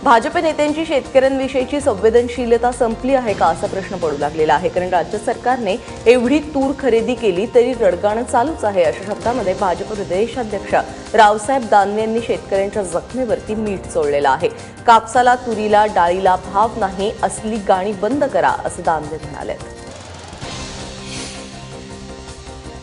भाजप नेत्यांची शेतकऱ्यांविषयीची संवेदनशीलता संपली आहे का असा प्रश्न पडू लागलेला आहे। कारण राज्य सरकारने एवढी तूर खरेदी केली तरी रडगाणं चालूच आहे अशा शब्दांमध्ये भाजप प्रदेशाध्यक्ष रावसाहेब दानवे यांनी शेतकऱ्यांच्या जखमेवरती मीठ चोळलेलं आहे। कापसाला, तुरीला, डाळीला भाव नाही असली गाणी बंद करा असं दानवे म्हणाले।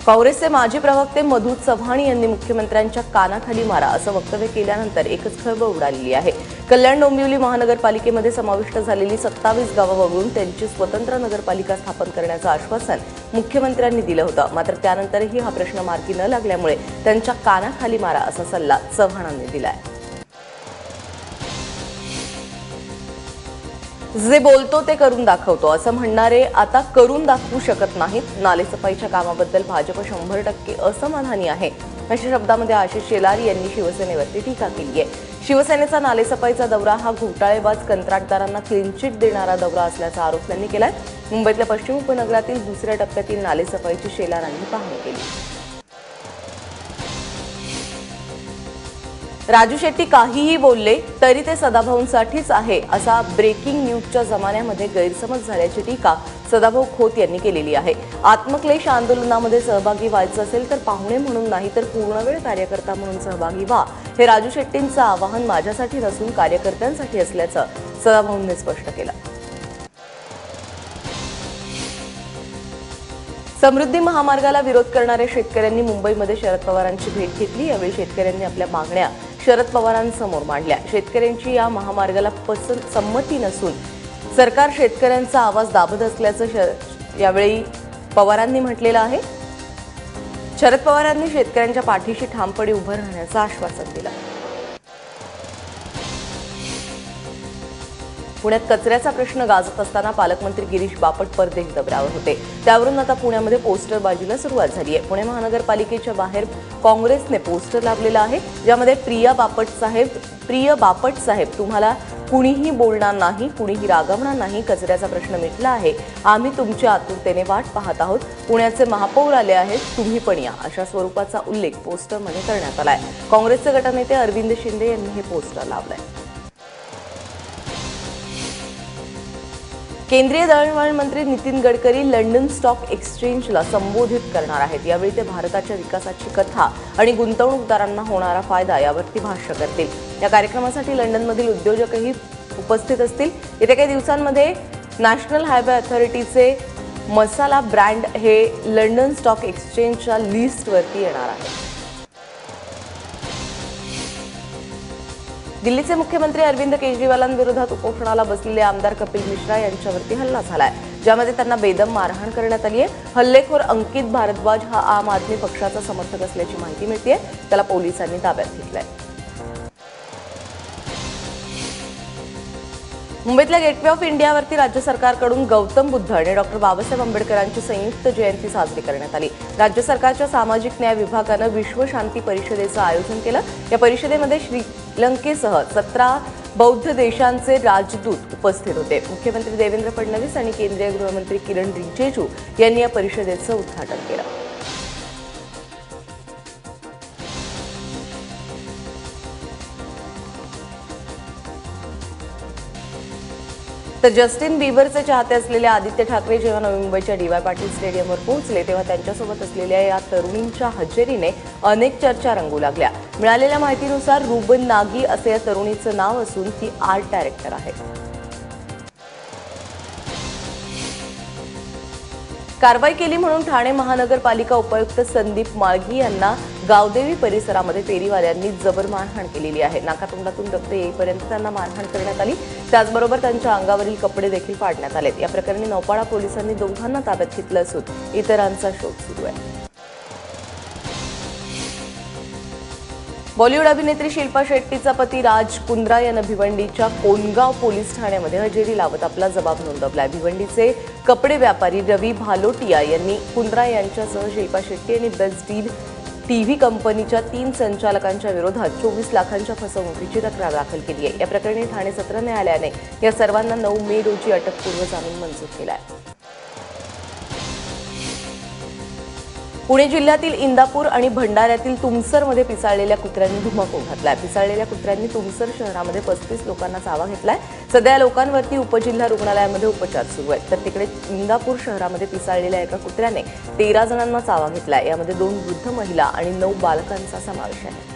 काँग्रेसचे माजी प्रवक्ते मधु चव्हाण यांनी मुख्यमंत्र्यांच्या कानाखाली मारा असं वक्तव्य केल्यानंतर एकच खळबळ उडालेली आहे। कल्याण डोंबिवली महानगरपालिकेमध्ये समाविष्ट झालेली 27 गावं वगळून त्यांची स्वतंत्र नगरपालिका स्थापन करण्याचं आश्वासन मुख्यमंत्र्यांनी दिलं होतं। मात्र त्यानंतरही हा प्रश्न मार्गी न लागल्यामुळे त्यांच्या कानाखाली मारा असा सल्ला चव्हाणांनी दिलाय। जे बोलतो ते करून दाखवतो असं म्हणणारे आता करून दाखवू शकत नाहीत। नालेसफाईच्या कामाबद्दल भाजप 100% असमाधानी आहे अशा शब्दामध्ये आशिष शेलार यांनी शिवसेनेवरती टीका केली आहे। शिवसेनेचा नालेसफाईचा दौरा हा घोटाळेबाज कंत्राटदारांना क्लीन चिट देणारा दौरा असल्याचा आरोप त्यांनी केलाय। मुंबईतल्या पश्चिम उपनगरातील दुसऱ्या टप्प्यातील नालेसफाईची शेलारांनी पाहणी केली। राजू शेट्टी काहीही बोलले तरी ते सदाभाऊंसाठीच आहे असा ब्रेकिंग न्यूजच्या जमान्यामध्ये गैरसमज झाल्याची टीका सदाभाऊ खोत यांनी केलेली आहे। आत्मक्लेश आंदोलनामध्ये सहभागी व्हायचं असेल तर पाहुणे म्हणून नाही तर पूर्णवेळ कार्यकर्ता म्हणून सहभागी व्हा, हे राजू शेट्टींचं आवाहन माझ्यासाठी नसून कार्यकर्त्यांसाठी असल्याचं सदाभाऊंनी स्पष्ट केलं। समृद्धी महामार्गाला विरोध करणाऱ्या शेतकऱ्यांनी मुंबईमध्ये शरद पवारांची भेट घेतली। यावेळी शेतकऱ्यांनी आपल्या मागण्या शरद पवारांसमोर मांडल्या। शेतकऱ्यांची या महामार्गाला संमती नसून सरकार शेतकऱ्यांचा आवाज दाबत असल्याचं यावेळी पवारांनी म्हटलेलं आहे। शरद पवारांनी शेतकऱ्यांच्या पाठीशी ठामपणे उभं राहण्याचं आश्वासन दिलं। पुण्यात कचऱ्याचा प्रश्न गाजत असताना पालकमंत्री गिरीश बापट परदेश दौऱ्यावर होते। त्यावरून आता पुण्यामध्ये पोस्टरबाजीला सुरुवात झाली आहे। पुणे महानगरपालिकेच्या बाहेर काँग्रेसने पोस्टर लावलेलं आहे, ज्यामध्ये प्रिय बापट साहेब तुम्हाला कुणीही बोलणार नाही, कुणीही रागवणार नाही, कचऱ्याचा प्रश्न मिटला आहे, आम्ही तुमच्या आतुरतेने वाट पाहत आहोत, पुण्याचे महापौर आले आहेत, तुम्ही पण या, अशा स्वरूपाचा उल्लेख पोस्टरमध्ये करण्यात आलाय। काँग्रेसचे गटनेते अरविंद शिंदे यांनी हे पोस्टर लावलंय। केंद्रीय दळणवळण मंत्री नितीन गडकरी लंडन स्टॉक एक्सचेंजला संबोधित करणार आहेत। यावेळी ते भारताच्या विकासाची कथा आणि गुंतवणूकदारांना होणारा फायदा यावरती भाष्य करतील। या कार्यक्रमासाठी लंडनमधील उद्योजकही उपस्थित असतील। येत्या काही दिवसांमध्ये नॅशनल हायवे अथॉरिटीचे मसाला ब्रँड हे लंडन स्टॉक एक्सचेंजच्या लिस्टवरती येणार आहे। दिल्लीचे मुख्यमंत्री अरविंद केजरीवालांविरोधात उपोषणाला बसलेले आमदार कपिल मिश्रा यांच्यावरती हल्ला झालाय, ज्यामध्ये त्यांना बेदम मारहाण करण्यात आली आहे। हल्लेखोर अंकित भारद्वाज हा आम आदमी पक्षाचा समर्थक असल्याची माहिती मिळतेय। त्याला पोलिसांनी ताब्यात घेतलंय। मुंबईतल्या गेटवे ऑफ इंडियावरती राज्य सरकारकडून गौतम बुद्ध आणि डॉक्टर बाबासाहेब आंबेडकरांची संयुक्त जयंती साजरी करण्यात आली। राज्य सरकारच्या सामाजिक न्याय विभागानं विश्व शांती परिषदेचं आयोजन केलं। या परिषदेमध्ये श्रीलंकेसह 17 बौद्ध देशांचे राजदूत उपस्थित होते। मुख्यमंत्री देवेंद्र फडणवीस आणि केंद्रीय गृहमंत्री किरण रिजिजू यांनी या परिषदेचं उद्घाटन केलं। तर जस्टिन बिबरचे चाहते असलेले आदित्य ठाकरे जेव्हा नवी मुंबईच्या डी.वाय. पाटील स्टेडियमवर पोहोचले तेव्हा त्यांच्यासोबत असलेल्या या तरुणींच्या हजेरीने अनेक चर्चा रंगू लागल्या। मिळालेल्या माहितीनुसार रुबन नागी असे या तरुणीचं नाव असून ती आर्ट डायरेक्टर आहे। कारवाई केली म्हणून ठाणे महानगरपालिका उपायुक्त संदीप माळगी यांना गावदेवी परिसरामध्ये फेरीवाल्यांनी जबर मारहाण केलेली आहे। नाकातोंडातून रक्त येईपर्यंत त्यांना मारहाण करण्यात आली। त्याचबरोबर त्यांच्या अंगावरील कपडे देखील फाडण्यात आलेत। या प्रकरणी नौपाडा पोलिसांनी दोघांना ताब्यात घेतलं असून इतरांचा शोध सुरू आहे। बॉलिवूड अभिनेत्री शिल्पा शेट्टीचा पती राज कुंद्रा यानं भिवंडीच्या कोनगाव पोलीस ठाण्यामध्ये हजेरी लावत आपला जबाब नोंदवलाय। भिवंडीचे कपडे व्यापारी रवी भालोटिया यांनी कुंद्रा यांच्यासह शिल्पा शेट्टी आणि बेस्ट डील टीव्ही कंपनीच्या 3 संचालकांच्या विरोधात 24 लाखांच्या फसवणुकीची तक्रार दाखल केली आहे। या प्रकरणी ठाणे सत्र न्यायालयाने या सर्वांना 9 मे रोजी अटकपूर्व जामीन मंजूर केला आहे। पुणे जिल्ह्यातील इंदापूर आणि भंडाऱ्यातील तुमसरमध्ये पिसाळलेल्या कुत्र्यांनी धुमाकूळ घातलाय। पिसाळलेल्या कुत्र्यांनी तुमसर शहरामध्ये 35 लोकांना चावा घेतलाय। सध्या या लोकांवरती उपजिल्हा रुग्णालयामध्ये उपचार सुरू आहेत। तर तिकडे इंदापूर शहरामध्ये पिसाळलेल्या एका कुत्र्याने 13 जणांना चावा घेतलाय। यामध्ये 2 वृद्ध महिला आणि 9 बालकांचा समावेश आहे।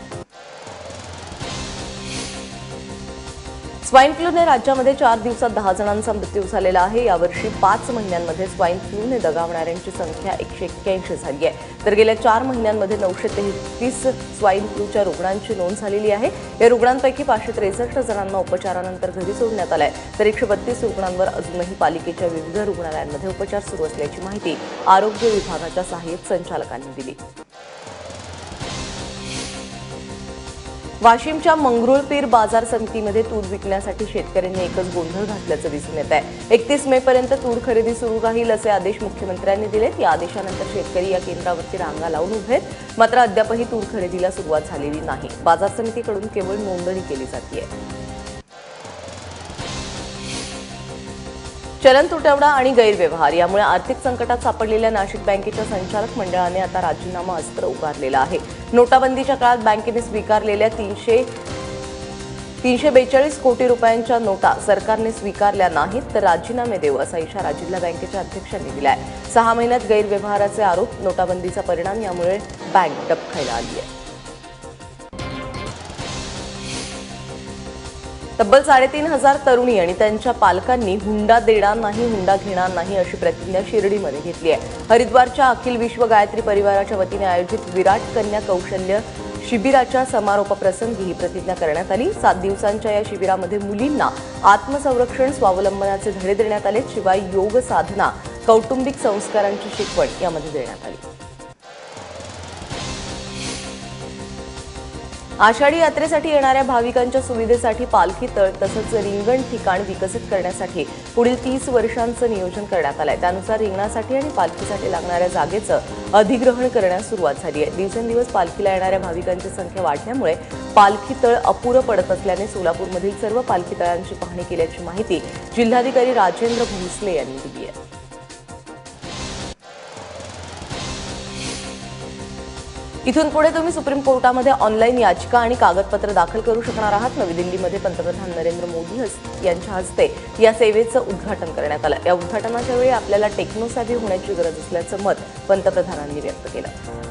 स्वाईन फ्लूने राज्यामध्ये 4 दिवसात 10 जणांचा मृत्यू झालेला आहे। यावर्षी 5 महिन्यांमध्ये स्वाईन फ्लूने दगावणाऱ्यांची संख्या 181 झाली आहे। तर गेल्या 4 महिन्यांमध्ये 933 स्वाईन फ्लूच्या रुग्णांची नोंद झालेली आहे। या रुग्णांपैकी 563 जणांना उपचारानंतर घरी सोडण्यात आलंय। तर 132 रुग्णांवर अजूनही पालिकेच्या विविध रुग्णालयांमध्ये उपचार सुरू असल्याची माहिती आरोग्य विभागाच्या सहाय्यक संचालकांनी दिली। वाशिमच्या मंगरुळपीर बाजार समितीमध्ये तूर विकण्यासाठी शेतकऱ्यांनी एकच गोंधळ घातल्याचं दिसून येत आहे। 31 मे पर्यंत तूर खरेदी सुरू राहील असे आदेश मुख्यमंत्र्यांनी दिलेत। या आदेशानंतर शेतकरी या केंद्रावरती रांगा लावून उभे आहेत। मात्र अद्यापही तूर खरेदीला सुरुवात झालेली नाही। बाजार समितीकडून केवळ नोंदणी केली जाते। चलन तुटवडा आणि गैरव्यवहार यामुळे आर्थिक संकटात सापडलेल्या नाशिक बँकेच्या संचालक मंडळाने आता राजीनामा अस्त्र उगारलेलं आहे। नोटाबंदीच्या काळात बँकेने स्वीकारलेल्या 342 कोटी रुपयांच्या नोटा सरकारने स्वीकारल्या नाहीत तर राजीनामे देऊ असा इशारा जिल्हा बँकेच्या अध्यक्षांनी दिलाय। 6 महिन्यात गैरव्यवहाराचे आरोप, नोटाबंदीचा परिणाम यामुळे बँक डबघाईला आली आहे। तब्बल 3,500 तरुणी आणि त्यांच्या पालकांनी हुंडा देणार नाही, हुंडा घेणार नाही अशी प्रतिज्ञा शिर्डीमध्ये घेतली आहे। हरिद्वारच्या अखिल विश्व गायत्री परिवाराच्या वतीने आयोजित विराट कन्या कौशल्य शिबिराच्या समारोपप्रसंगी ही प्रतिज्ञा करण्यात आली। 7 दिवसांच्या या शिबिरामध्ये मुलींना आत्मसंरक्षण, स्वावलंबनाचे धडे देण्यात आले। शिवाय योग साधना, कौटुंबिक संस्कारांची शिकवण यामध्ये देण्यात आली। आषाढी यात्रेसाठी येणाऱ्या भाविकांच्या सुविधेसाठी पालखी तळ तसंच रिंगण ठिकाण विकसित करण्यासाठी पुढील 30 वर्षांचं नियोजन करण्यात आलंय। त्यानुसार रिंगणासाठी आणि पालखीसाठी लागणाऱ्या जागेचं अधिग्रहण करण्यास सुरुवात झाली आहे। दिवसेंदिवस पालखीला येणाऱ्या भाविकांची संख्या वाढल्यामुळे पालखी तळ अपुरं पडत असल्याने सोलापूरमधील सर्व पालखी तळांची पाहणी केल्याची माहिती जिल्हाधिकारी राजेंद्र भोसले यांनी दिली आहे। इथून पुढे तुम्ही सुप्रीम कोर्टामध्ये ऑनलाईन याचिका आणि कागदपत्र दाखल करू शकणार आहात। नवी दिल्लीमध्ये पंतप्रधान नरेंद्र मोदी यांच्या हस्ते या सेवेचं उद्घाटन करण्यात आलं। या उद्घाटनाच्या वेळी आपल्याला टेक्नोसॅव्ही होण्याची गरज असल्याचं मत पंतप्रधानांनी व्यक्त केलं।